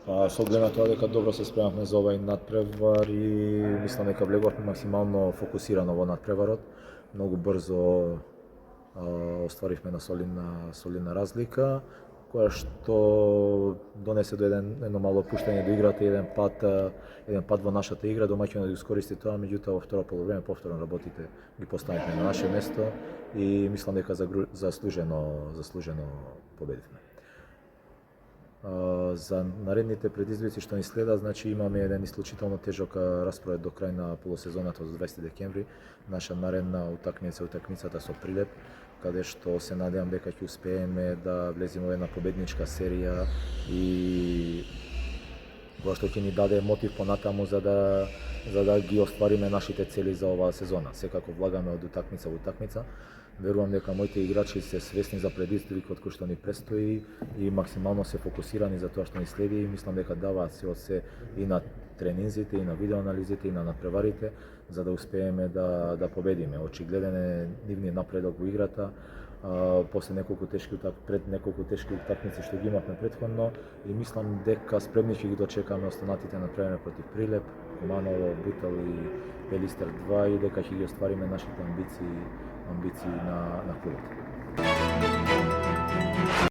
Па со оглед на тоа дека добро се спремавме за овај надпревар и мислам дека влеговме максимално фокусирано во надпреварот. Многу брзо остваривме на солидна разлика, која што донесе до едно мало опуштање до играта, еден пат во нашата игра, домаќинот да искористи тоа, меѓутоа во второ полувреме повторно работите ги поставивме на наше место и мислам дека заслужено победивме. За наредните предизвици што ни следат, значи имаме еден исклучително тежок распоред до крај на полусезоната до 20 декември. Наша наредна утакмица е утакмицата со Прилеп, каде што се надевам дека ќе успееме да влеземе во една победничка серија и која што ќе ни даде мотив понатаму за да ги оствариме нашите цели за оваа сезона. Секако влагаме од утакмица во утакмица. Верувам дека моите играчи се свесни за предизвикот кој што ни престои и максимално се фокусирани за тоа што ни следи и мислам дека даваат се од се и на тренинзите, и на видеоанализите, и на надпреварите за да успееме да победиме. Очигледен е нивниот напредок во играта пред неколку тешки утакмици што ги имавме претходно и мислам дека спремни ќе ги дочекаме останатите надпревари против Прилеп, Куманово, Бутел и Пелистер 2 и дека ќе ги оствариме нашите амбиции на клубот.